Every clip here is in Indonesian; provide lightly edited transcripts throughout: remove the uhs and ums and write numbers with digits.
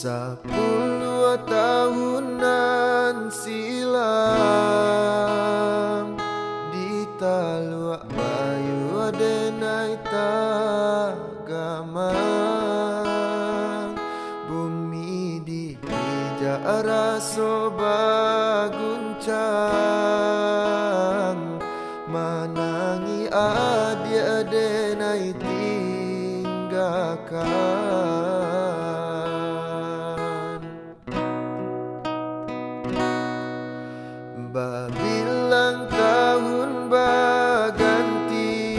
10 tahunan silam di Taluk Bayu Adenai Tagamang, bumi di Ijara soba guncang, manangi adi Adenai tinggalkan. Babilang tahun baganti,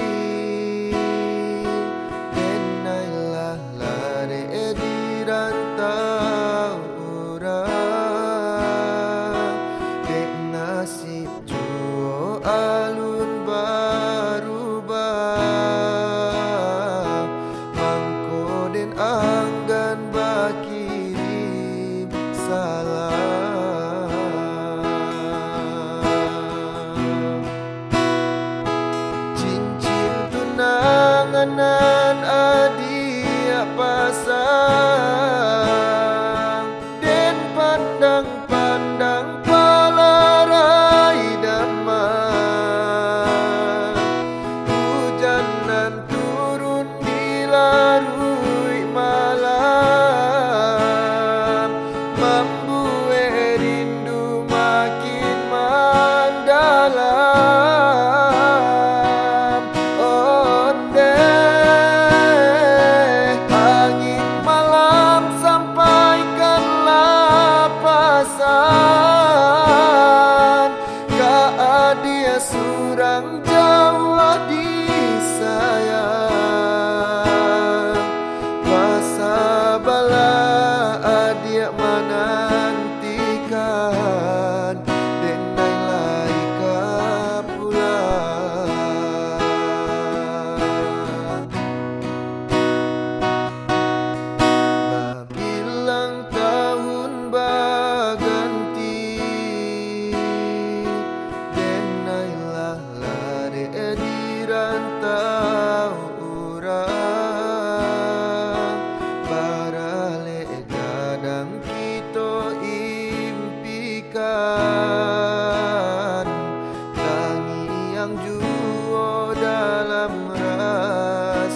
denailah lare di rantau orang, dek nasib juo alun barubah, mangko den anggan bakirim salam. Tunangan adia pasang, den pandang-pandang palarai damai, hujanan turun di larui malam, membuat rindu makin mendalam. Dia surang Jawa disayang, masa bala dia menantikan, denai laika pulang. Babilang tahun baganti, di rantau orang, barale gadang kita impikan, tangi yang juo dalam rahasia.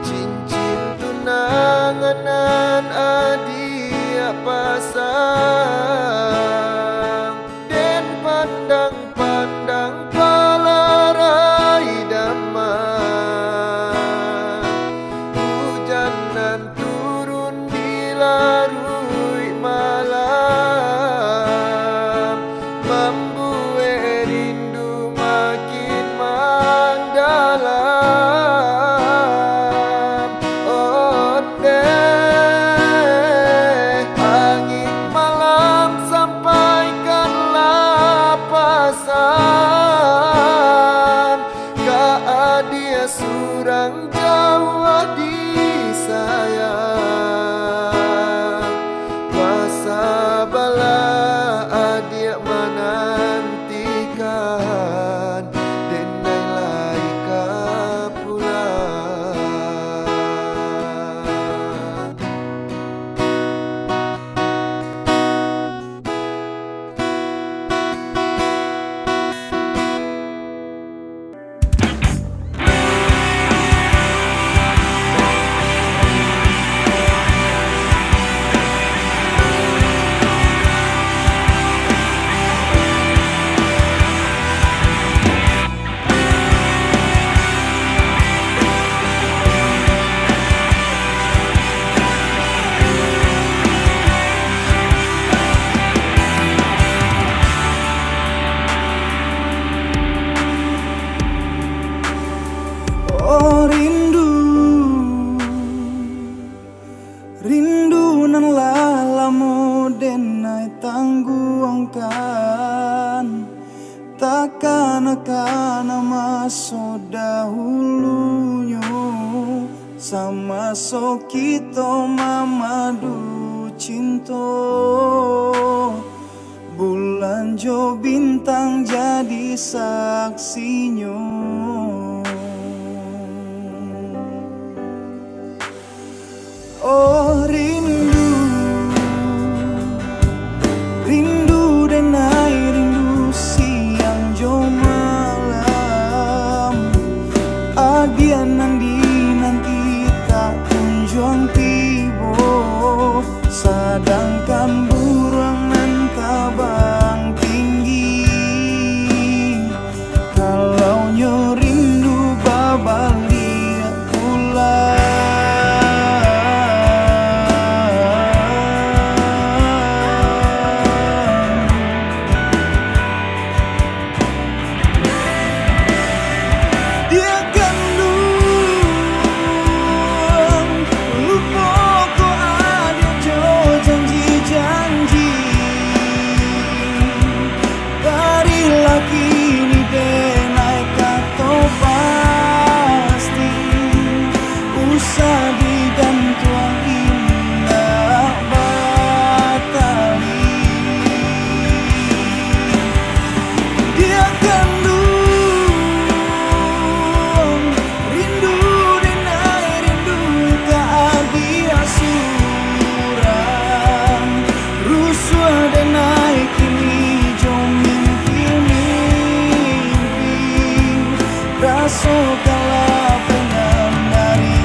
Cincin tunangan adia pasang, den pandang-pandang palarai damai, hujanan turun di larui malam, membuat rindu makin mendalam. Dia surang Jawa disayang, masa bala dia menantikan, denai laika pulang. Oh rindu, rindu nan lalamu denai tangguangkan, takkan akan masuk dahulunya, sama so kita mamadu cinta, bulan jo bintang jadi saksinya. Oh rindu, rindu denai rindu siang jo malam. Adian nanti tak kunjung tibo, sedangkan burung nan tabang tinggi. Kalau nyo rindu babali pulang. Dia kandung lupa ko ada jo janji-janji. Dari laki ni denai kato pasti usah digantung indah batali. Dia kandung rindu denai rindu keadia surang. Rusuh denai kini jo mimpi-mimpi. Raso kalah penam dari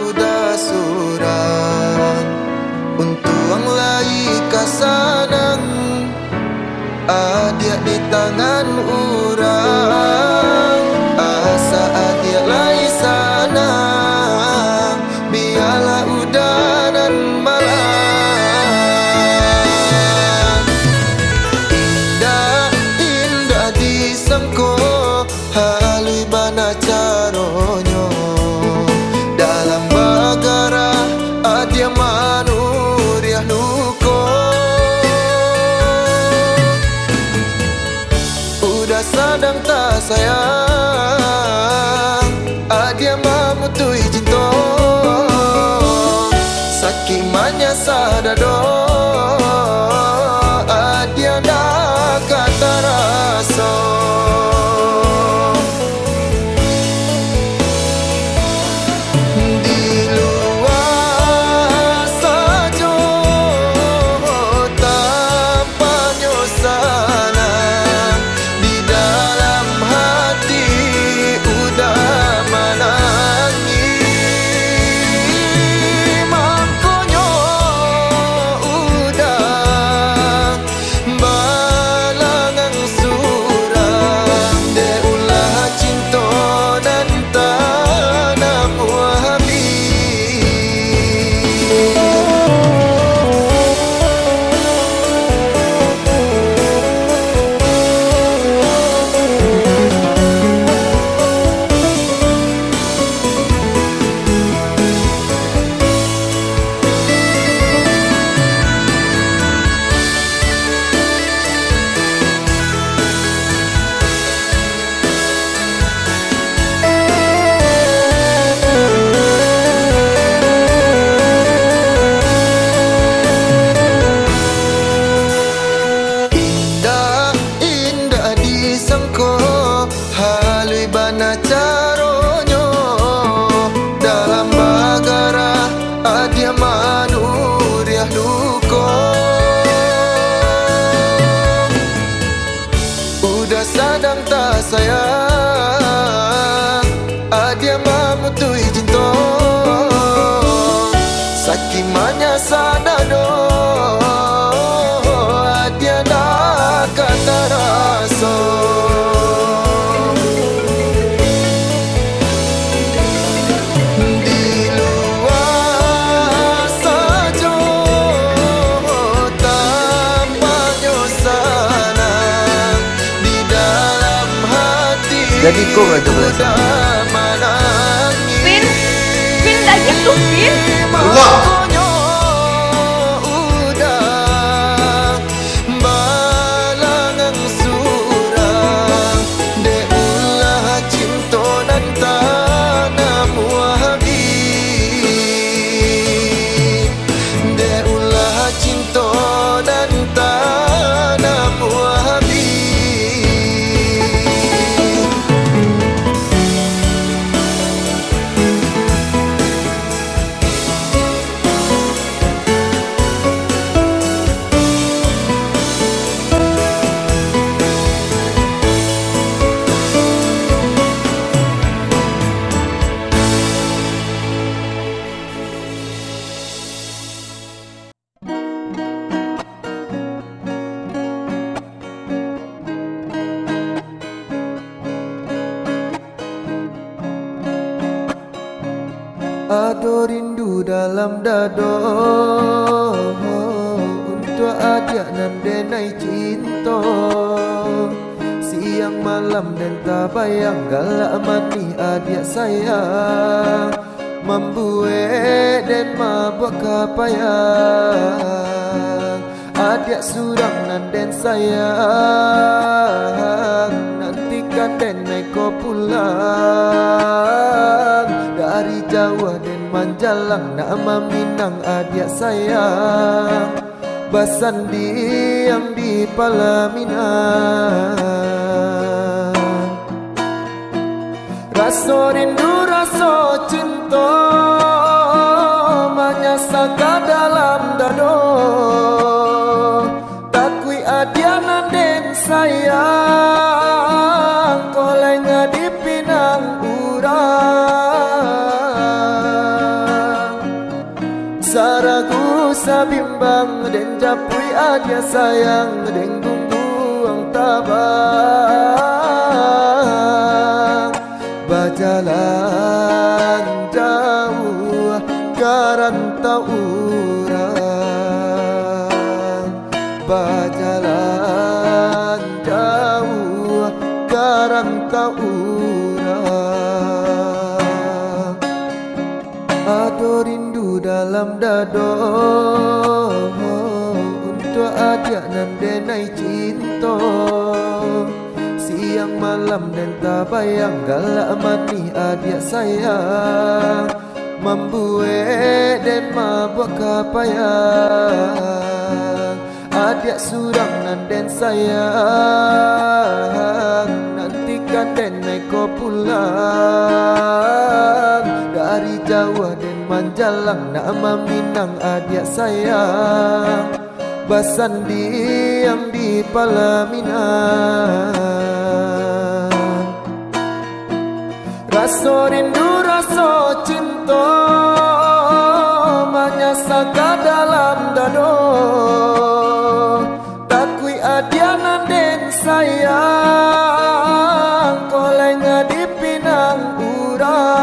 udah surang untuang lai kasanang adia di tangan urang asa adia lai sana biarlah udanan malam indah disangko halui bana caronyo dalam bagara adia manuriah nuko udah sadang tak sayang adia mamutui cinto sakimanya sadado adia dah kata raso halui bana caronyo dalam bagara adia manuriah nuko udah sadang tak sayang adia mamutui cinto sakimanya sadado adia dah kata raso jadi kau raja berasa. Vin, Vin dah gitu Vin. Allah. Ado rindu dalam dado untuk adia nan denai cinta siang malam dan tak bayang galak mani adia sayang membuat dan mabuk kapayang adia surang nan den sayang nantikan den naik ko pulang dari Jawa dan Manjalang nama Minang adia sayang basan diam di Palaminan rasa rindu rasa cinta menyasaka dalam dado takui adia nanden sayang koleng di pinang urang Saragu sabimbang den japui adia sayang den gungguang tabang. Berjalan jauh karantau urang, berjalan jauh karantau urang. Ado rindu dalam dado untuk adia nan denai cinta. Siang malam dan tak bayang galak mani adia sayang, membuat dan mabuk kapayang. Adia surang nan den sayang, nantikan den naik ko pulang. Dari Jawa dan Manjalang nama Minang adia sayang, basandi yang di Palaminan. Rasa rindu rasa cinta menyasaka dalam dado. Takui adia nanden sayang, kolenga di pinang urang.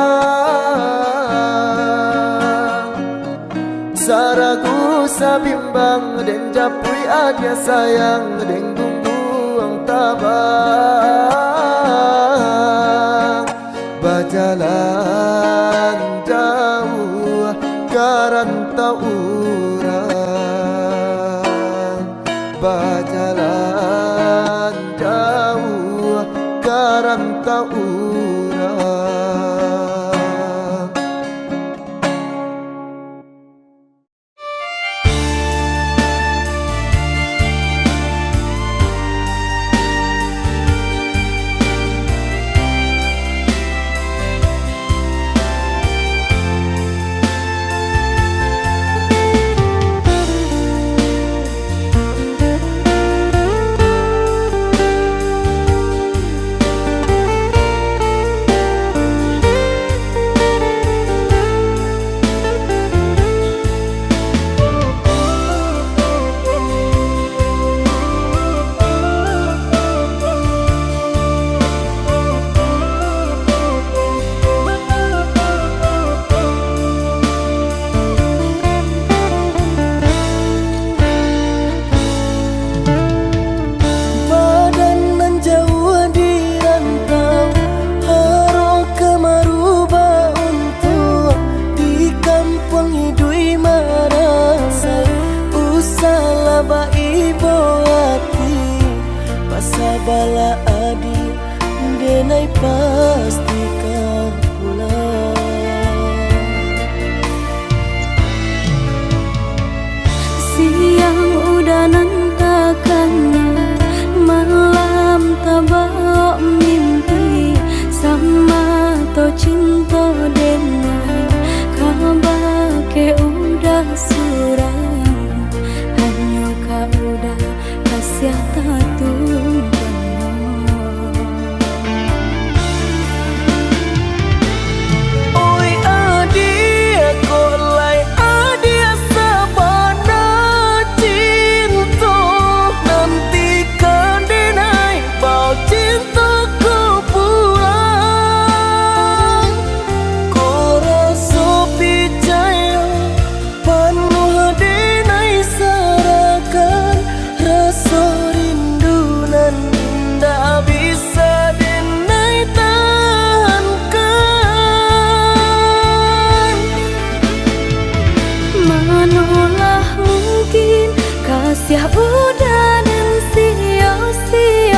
Saragu sabimbang den japui adia sayang den gungguang tabang. Berjalan jauh karantau urang, berjalan jauh karantau urang. Bala adi denai pasti kau pulang. Siang udah nantakannya, malam tabak mimpi sama to cinta denai. Kabar ke udah surang, hanya kau udah kasih tatu. Siap udah dan sia-siakan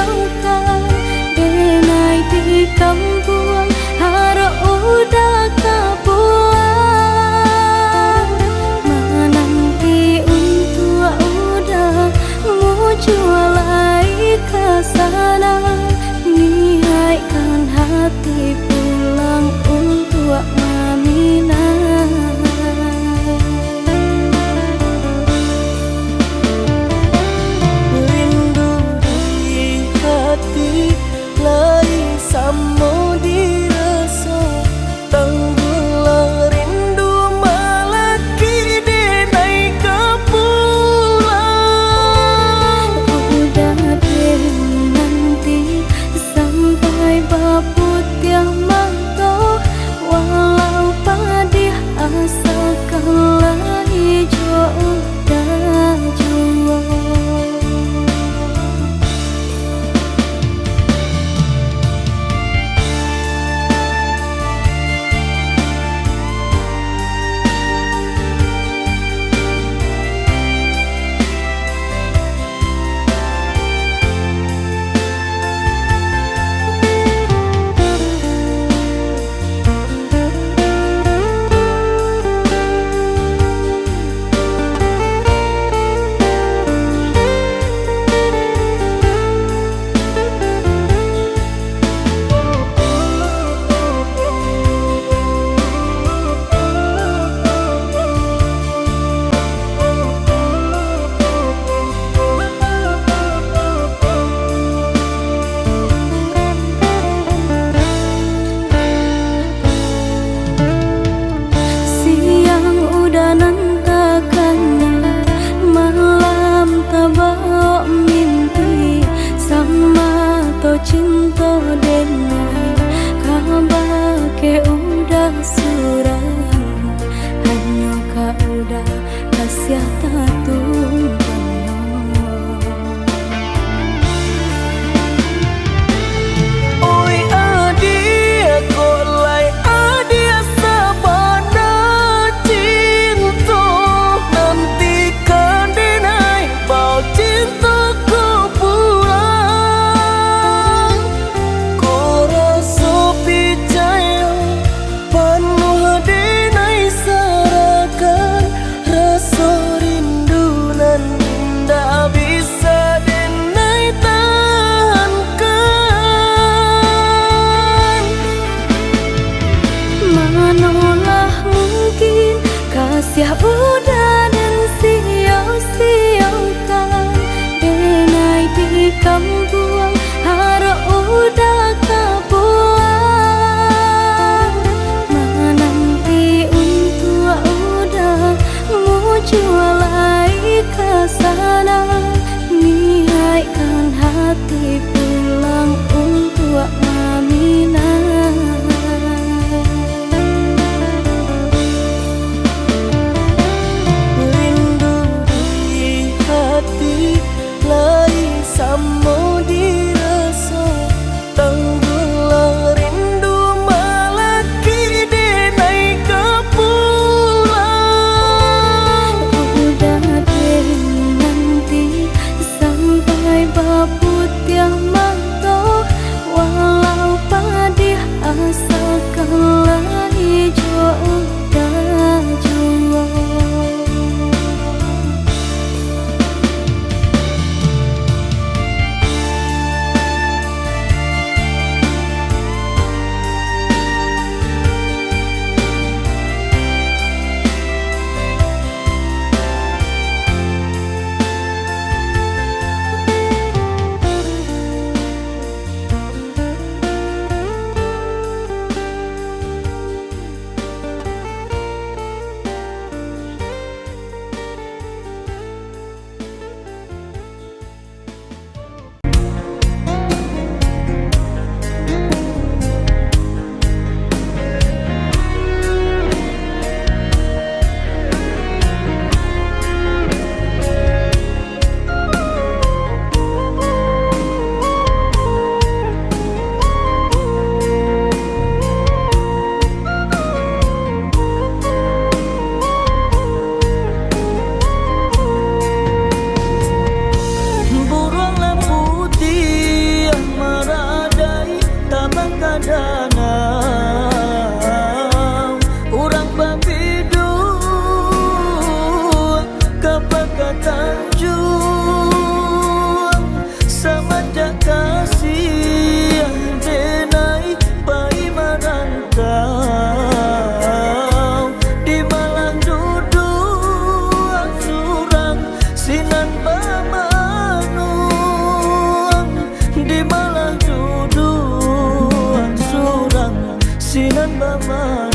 denai di kampung harap udah kapuan. Menanti untuk udah mau jualai ke sana, niatkan hati pulang untuk Maminah. udah kasih tatung Oi adia kolai adia sabana cinta nantikan denai bau cintaku pulang ko rasa percaya penuh denai sarakan rasa rindu nan tak bisa denai tahankan manolah mungkin kasih udah dan sia-siakan denai di kampung harap udah kebuang menanti untuk udah muncul lagi ke sana niatkan hati pulang untuk Aminah rindu di hati lain sama dirasa tanggulah rindu malaki denai kepulang udah deh nanti sampai babut yang mata walau padih asalkan lagi jauh dah jauh burunglah putih yang meradai tabang kadanau urang babidu kepakat tanjung samajak kasih yang denai pai marangkau di malang duduk surang sinan bamanuang di malang duduk surang sinan bamanuang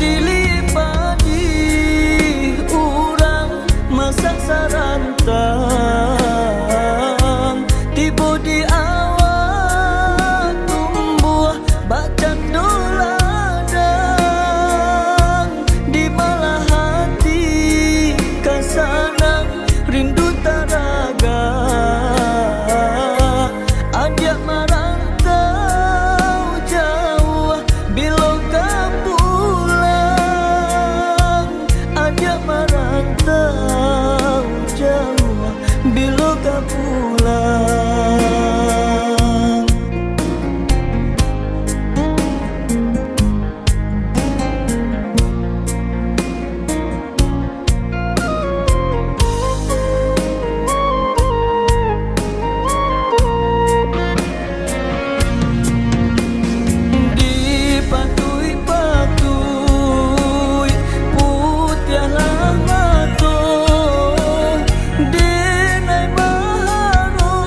dilipati urang masak sarantang tiba di awak tumbuh bacan doladang di malah hati kasanang rindu taraga ajak marantau jauh bila kau pulang ajak marantau jauh bila kau pulang dipatui-patui putih lama tu denai maharu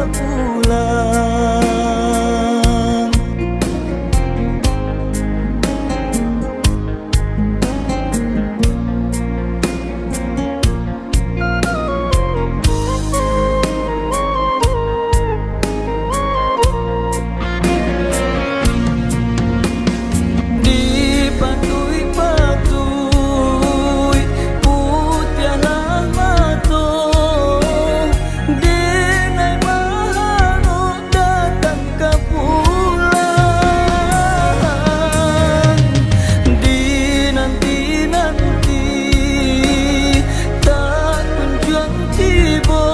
kau pulang. Dipatui-patui putialah mato, denai mahanu datang ke pulang. Dinanti-nanti tak kunjung tiba,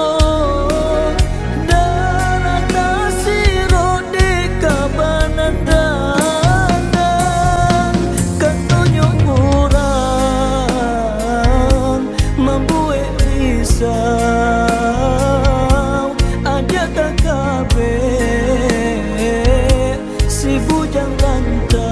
darah nasiro di kabanan dandang. Katunjuk murang membuat risau, ada KKB si bujang rantau.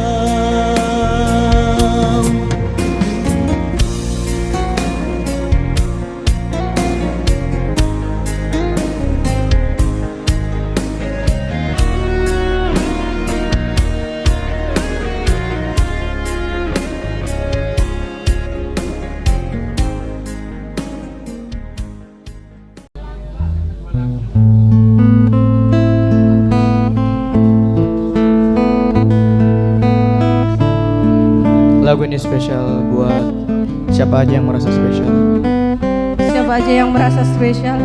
Lagu ini spesial buat siapa aja yang merasa spesial. Siapa aja yang merasa spesial?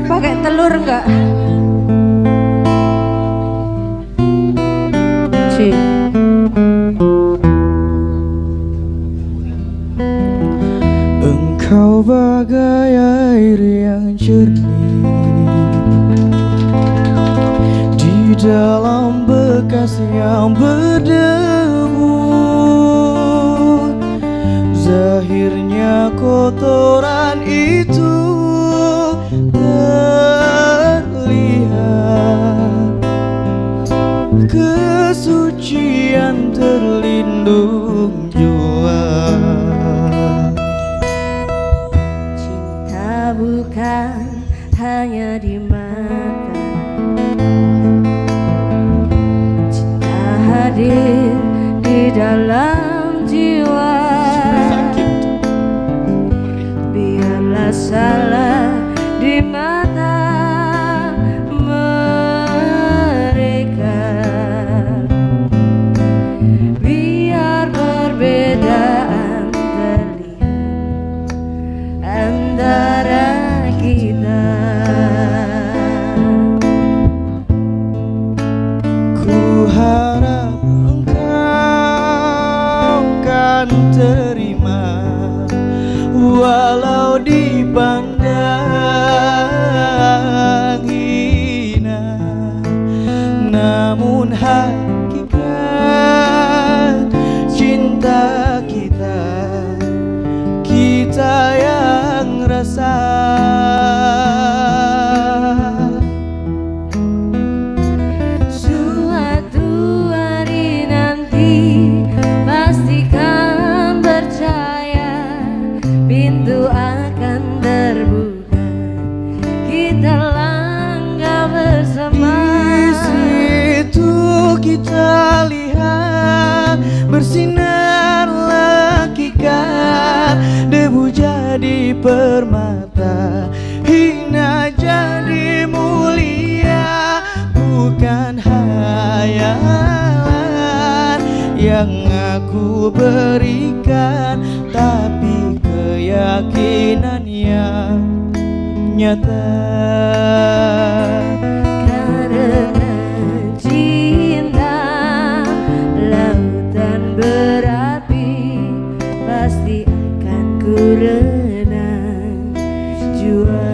Pakai telur enggak? Ci. Engkau bagai air yang jernih di dalam bekas yang berdebu. Zahirnya kotoran itu terlihat, kesucian terlindung jua. Cinta bukan hanya di mata, cinta hadir di dalam jiwa. Biarlah salah di mata mereka, biar perbedaan terlihat antara kita. Ku harap engkau kan terima, walau dipandang hina, namun hakikat cinta kita, kita yang rasa. Suatu hari nanti pastikan percaya, pintu akan terbuka, kita langkah bersama. Di situ kita lihat bersinar hakikat, debu jadi permata, hina jadi mulia. Bukan hayalan yang aku berikan, tapi keyakinan yang nyata. Karena cinta lautan berapi, pasti akan ku renang jua.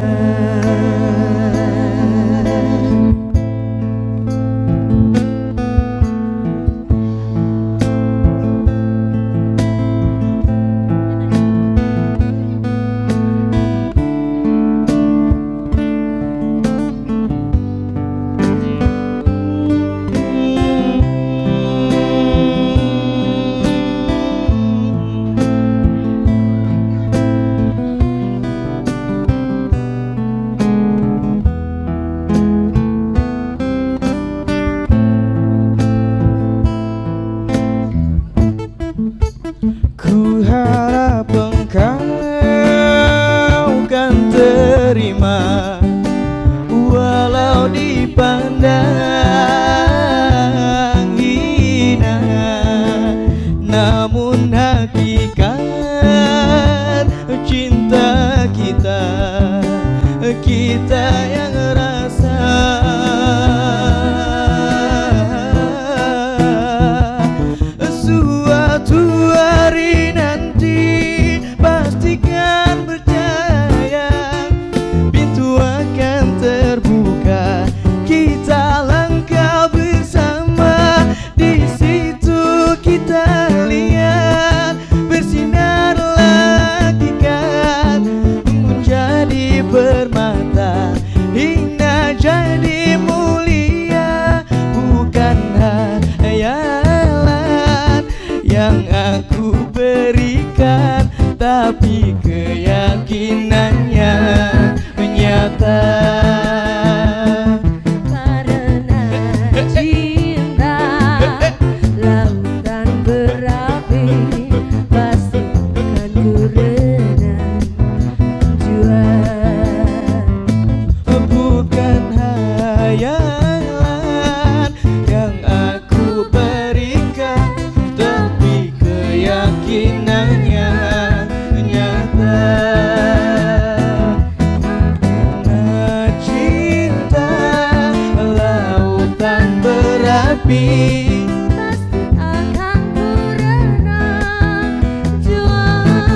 berapi, pasti akan ku renang juara.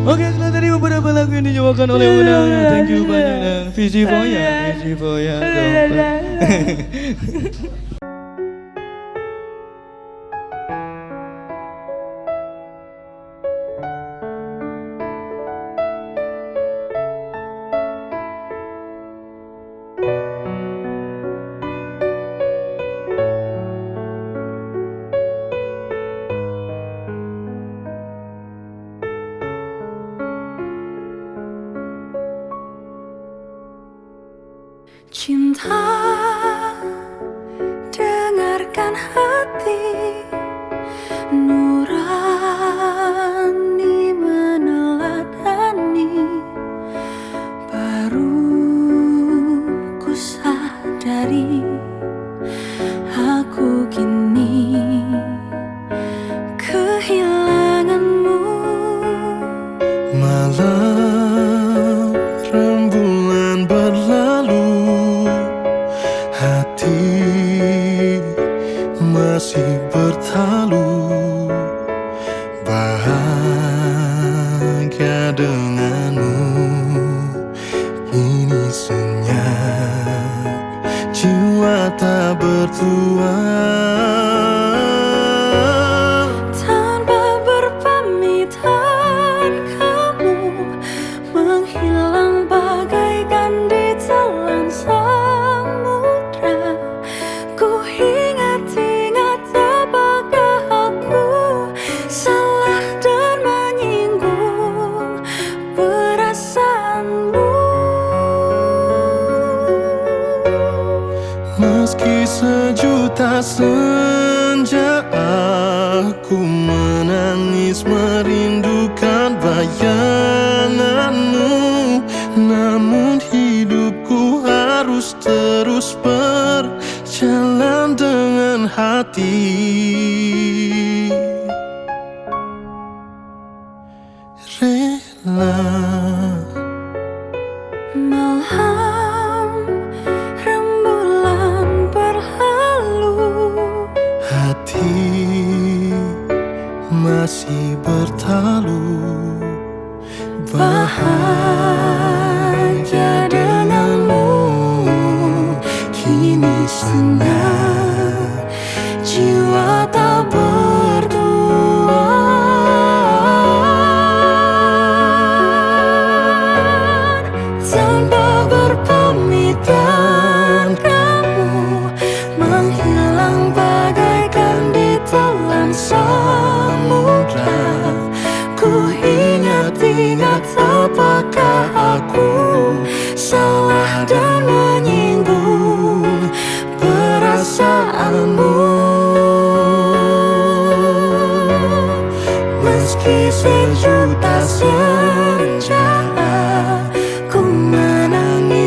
Oke, setelah tadi beberapa lagu yang dinyanyikan oleh Una. Thank you banyak dan Visi Foya Cinta, dengarkan hati nurani meneladani. Baru ku sadari aku kini kehilanganmu. Malam rembulan berlalu, hati masih bertalu. Bahagia denganmu, kini senyap, jiwa tak bertuan. Tanpa berpamitan kamu menghilang bagaikan ditelan samudra. Ku ingat-ingat apakah aku salah dan menyinggung perasaanmu. Meski sejuta senja aku menangis merindukan bayanganmu, namun hidupku harus terus berjalan dengan hati. Rela Malam rembulan berlalu, hati masih bertalu. Bahagia denganmu, kini senang, jiwa tak bertuan. Tanpa berpamitan kamu menghilang bagaikan ditelan samudra. Ku ingat-ingat apakah aku salah dan menyinggung perasaanmu. Meski sejuta senja ku menangis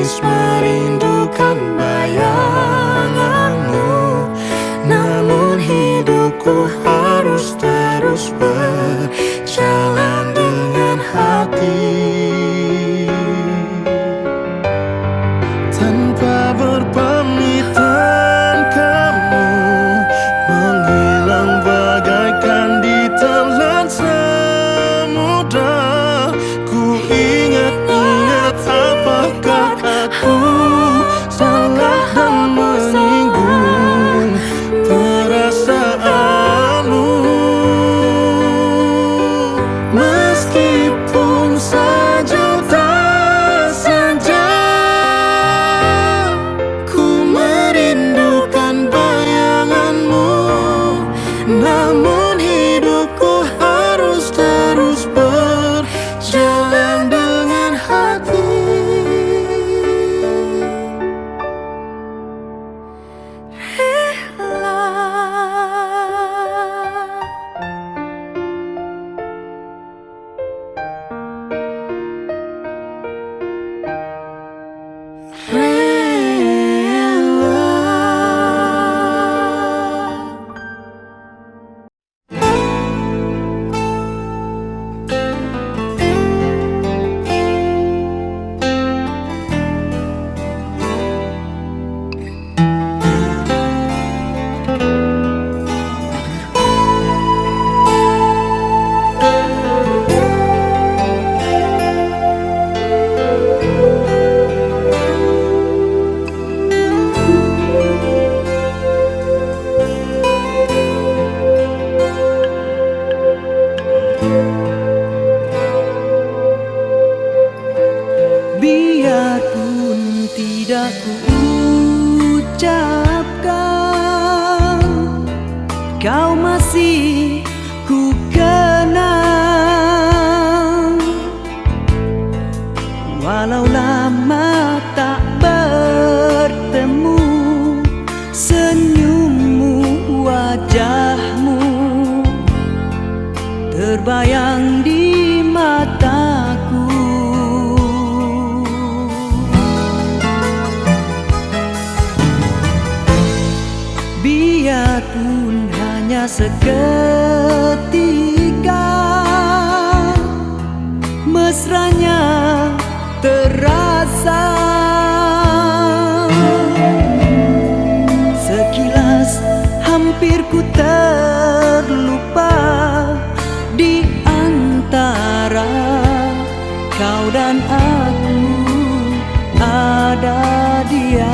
biarpun tidak ku ucapkan, kau masih ku kenang. Walau lama tak bertemu, senyummu, wajahmu terbayang di mataku. Biarpun hanya seketika, mesranya terasa. Sekilas hampir ku terlupa di antara kau dan aku ada dia.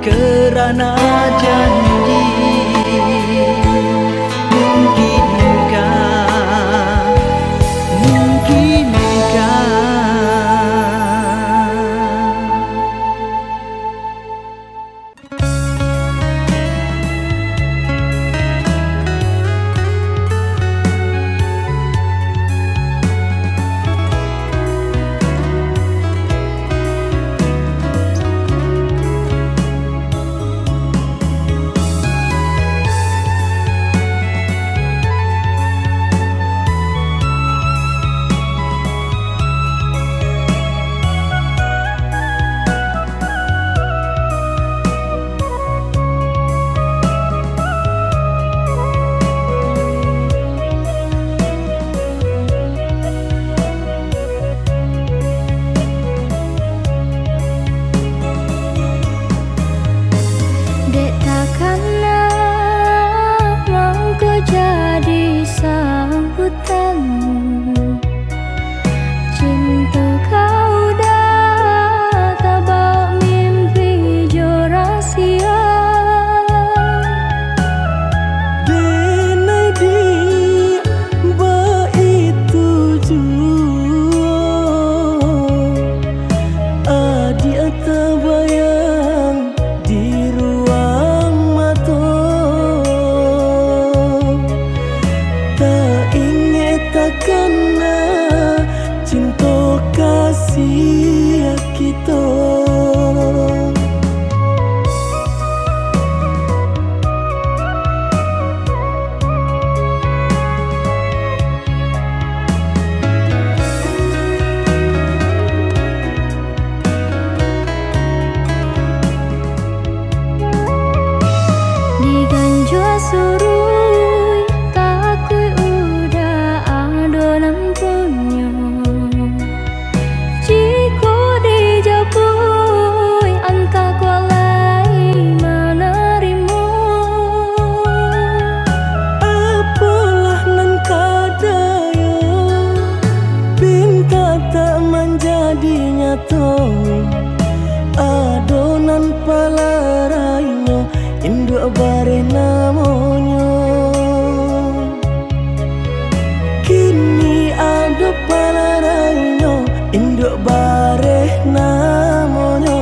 Kerana janji, mungkinkah, mungkinkah kasih kita. Diganjua surui takui udah adonan punya. Jika dijapui anta kualai menerima. Apalah nan kadaya pinta tak menjadi nyata. Adonan palarainya induk bare namanya. Kini ada palarainya induk bare namanya.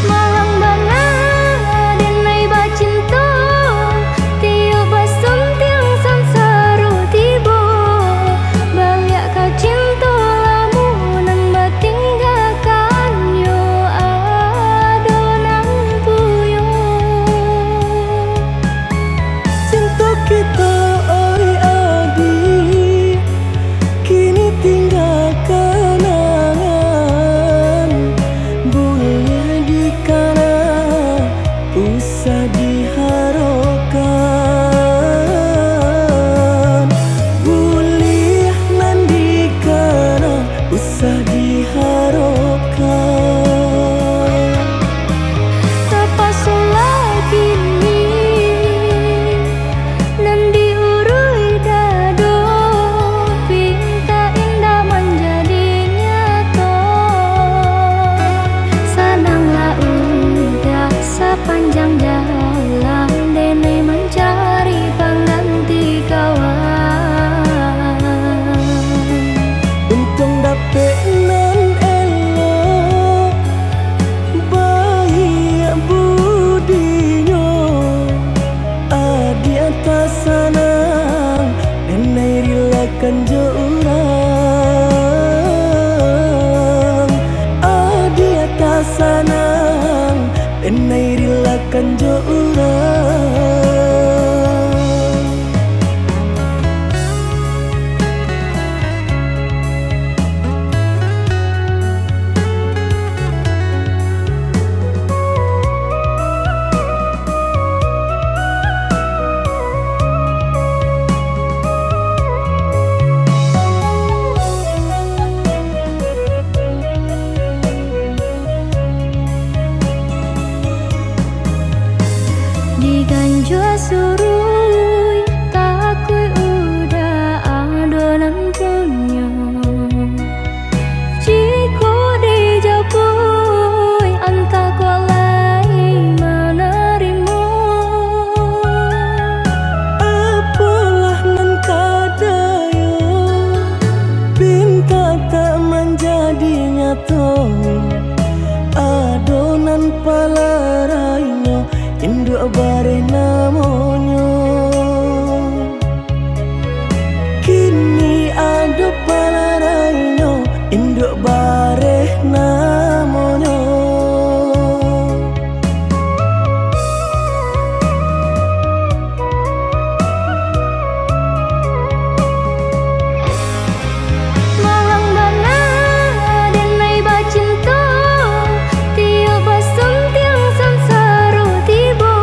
Malang bana denai bacinta tiup basum tiang sansaru tibo. Baliak ka cinta lamunan batinggalkan yo adonan puyo. Cinta kita oi adi kini tinggal kenangan. Boleh dikana usah diharapkan. Boleh nan dikana usah diharapkan. Tapasulah kini nan diurui dado. Pinta indah menjadi nyata. Senanglah udah sepanjang jalan denai mencari pengganti kawan. Untung dapet nan elok baik budinya. Adi atas sanang denai rilakan jo urang. Adi atas sanang denai rilakan jo urang. Diganjua surui takui udah adonan punya. Jika dijapui anta kualai menerima. Apalah nan kadaya pinta tak menjadi nyata. Adonan palarainya induk bare namanya. Kini ada palarainya induk bare namanya. Malang bana denai bacinta tiup basum tiang sansaru tibo.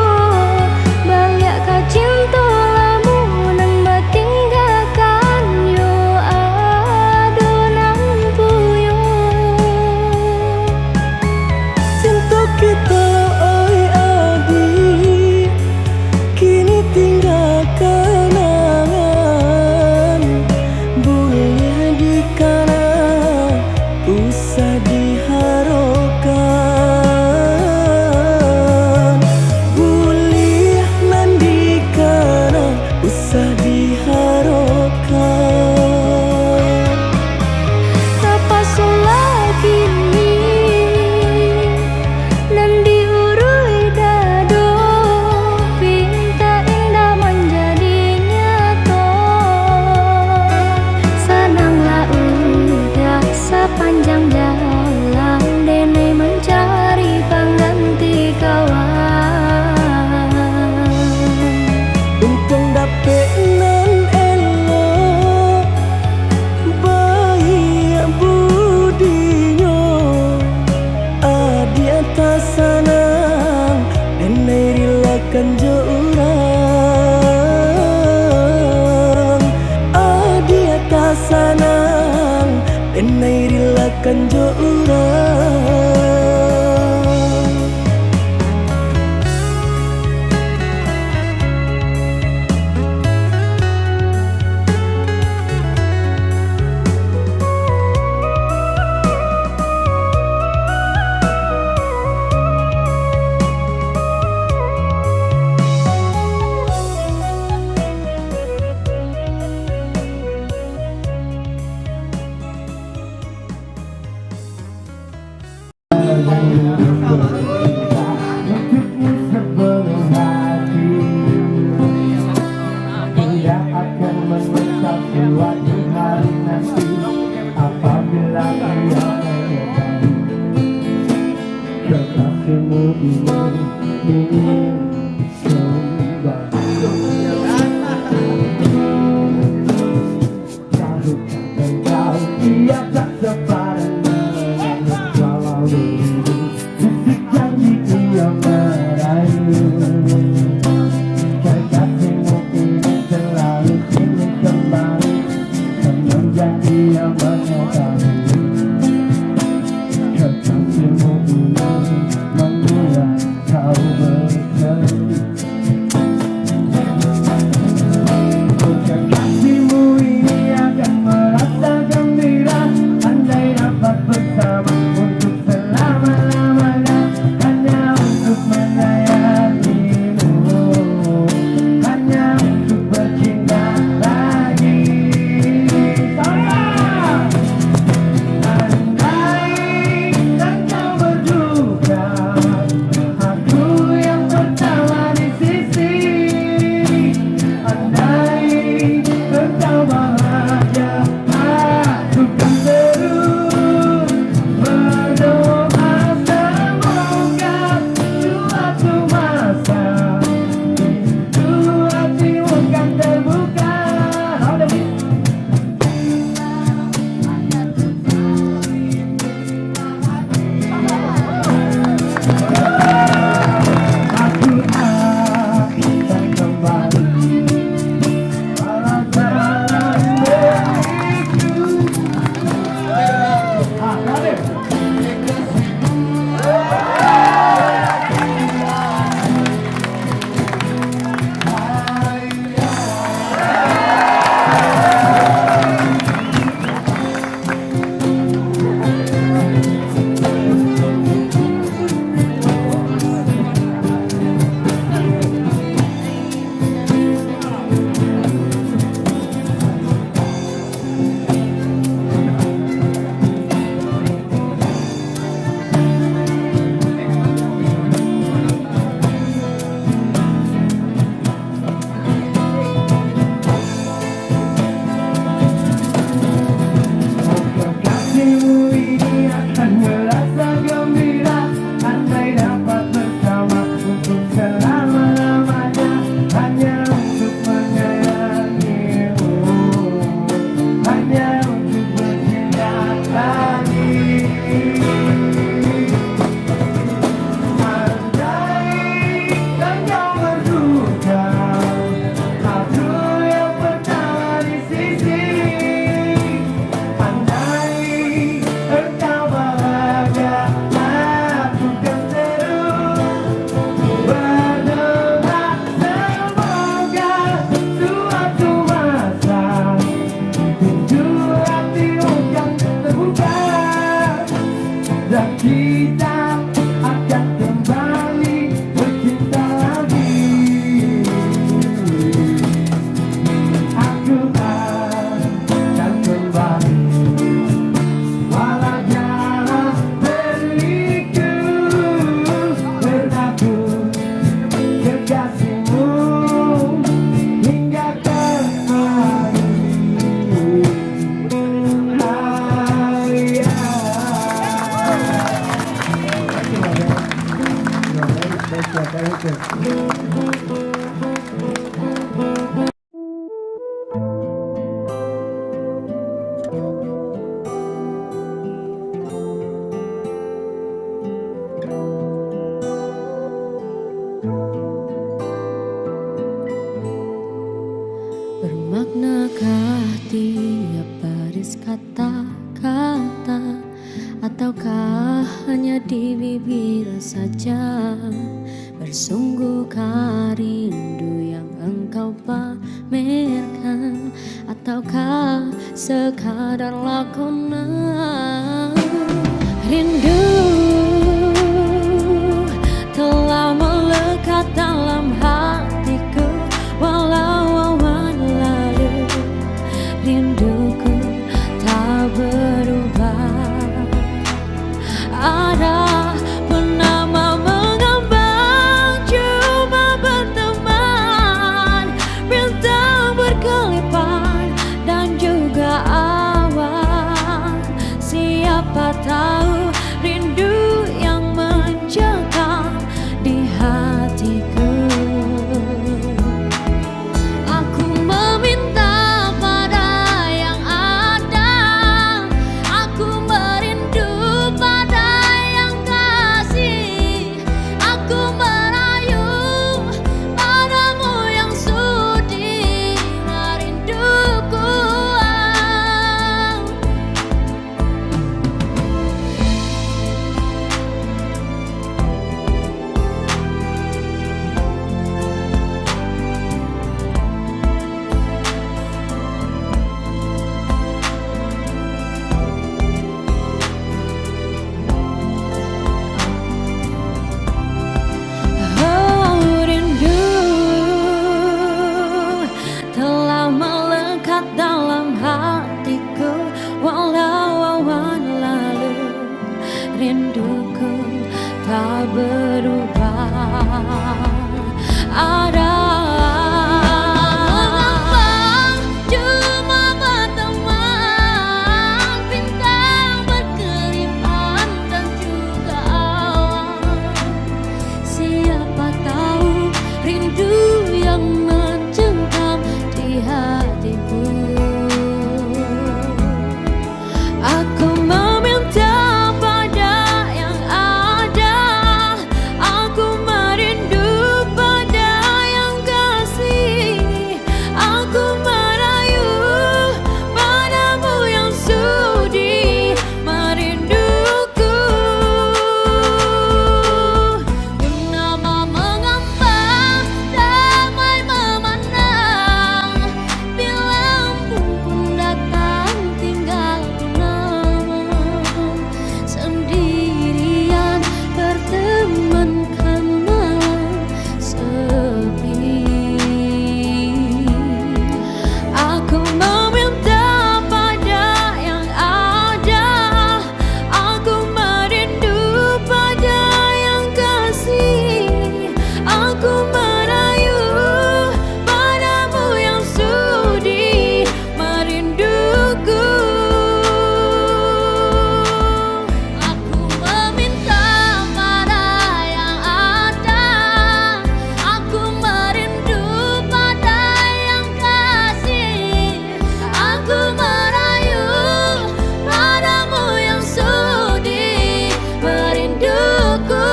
Bermaknakah tiap baris kata-kata, ataukah hanya di bibir saja? Bersungguhkah rindu yang engkau pamerkan, ataukah sekadar lakonan? Rindu telah melekat dalam hatiku, walau awan lalu rinduku tak berubah. Ada penama mengambang, cuma berteman, bintang berkelipan dan juga awan. yang mencengkam di hatiku. Aku meminta pada yang ada, aku merindu pada yang kasih, aku merayu padamu yang sudi merinduku. Purnama mengambang, damai memandang, bila embun pun datang tinggal menang. Sendirian bertemankan malam sepi. Aku meminta pada yang ada, aku merindu pada yang kasih, aku merayu padamu yang sudi merinduku. Aku meminta pada yang ada, aku merindu pada yang kasih, aku merayu padamu yang sudi merinduku.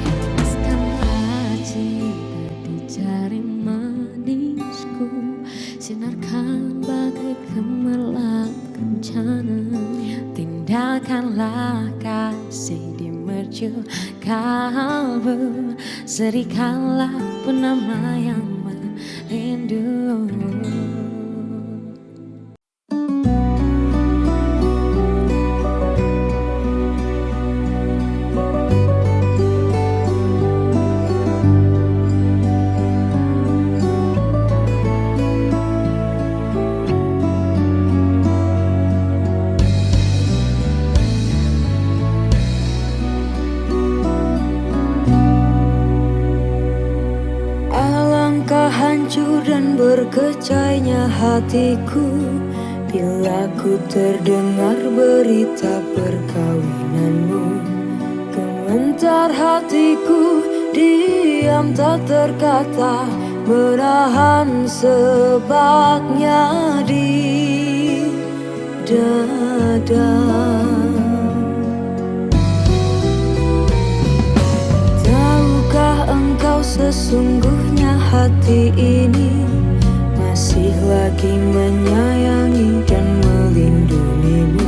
Hempaskanlah cinta di jari manisku, sinarkan bagai gemerlap kencana. Tindakanlah kasih di mercu kalbu, serikanlah penama yang merindu. Alangkah hancur dan berkecainya hatiku bila ku terdengar berita perkawinanmu. Gementar hatiku, diam tak terkata, menahan sebabnya di dada. Tahukah engkau sesungguhnya hati ini masih lagi menyayangi dan melindungimu,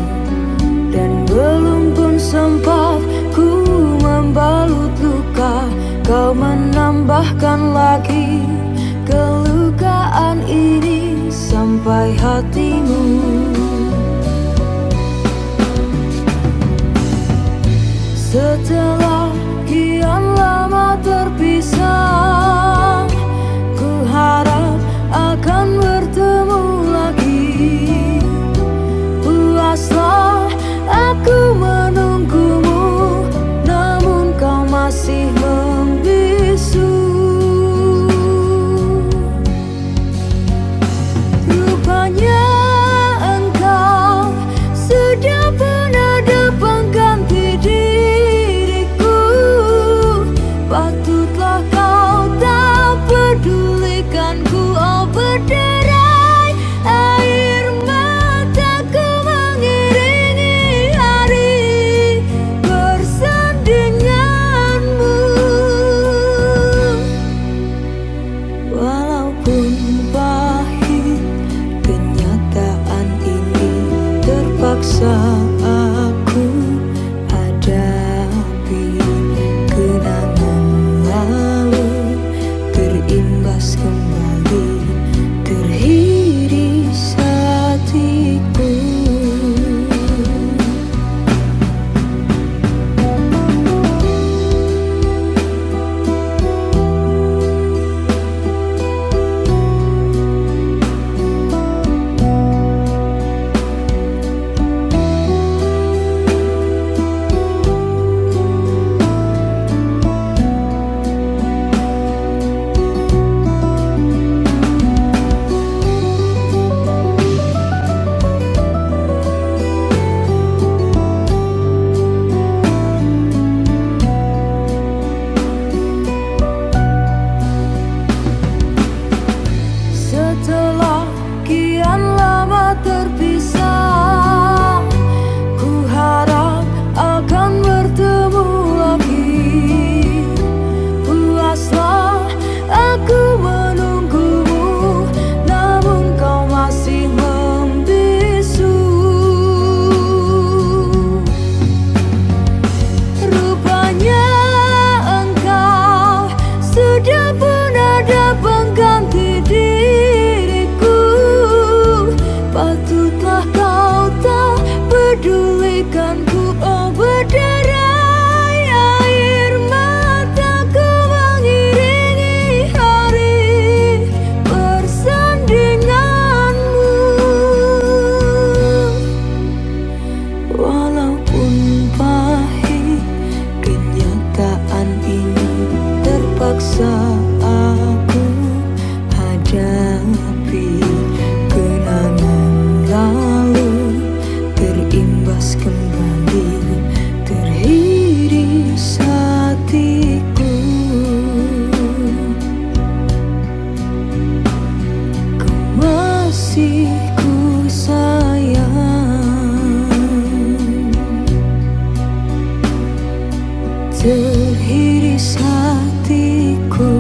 dan belum pun sempat ku membalut luka, kau menambahkan lagi kelukaan ini sampai hatimu. Setelah kian lama terpisah, ku harap akan bertemu lagi. Puaslah aku menunggumu, namun kau masih membisu. Rupanya engkau sudah pernah ada pengganti diriku. Sehiris hatiku.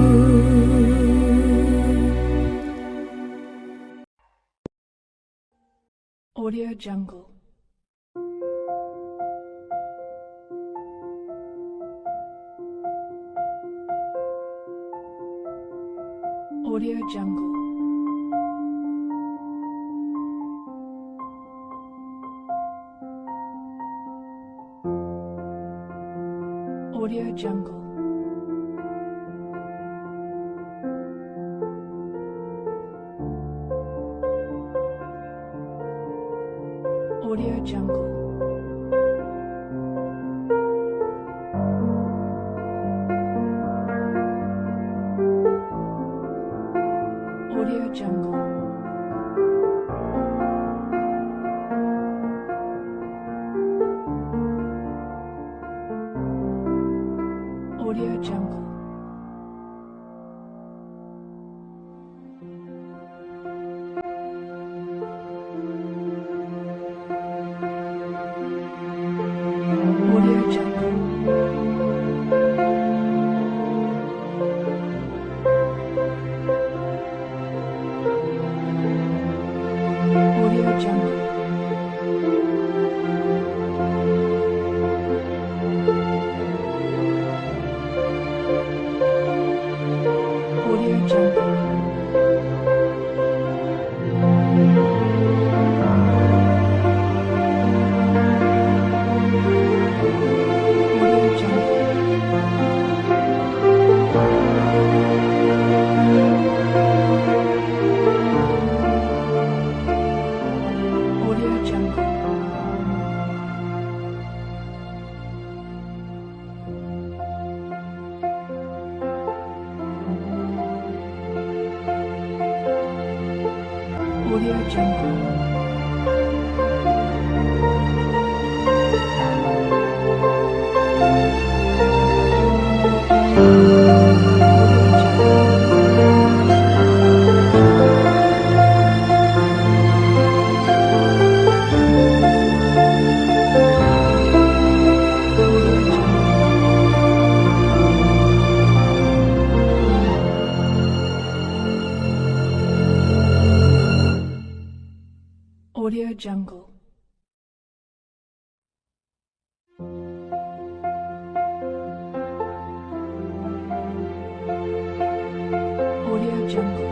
Audio Jungle. Audio Jungle. Audio Jungle. Audio Jungle. Audio Jungle. Audio Jungle. Audio Jungle. Audio Jungle. Audio Jungle. Audio Jungle. Audio Jungle. Audio Jungle. Audio Jungle. Audio Jungle.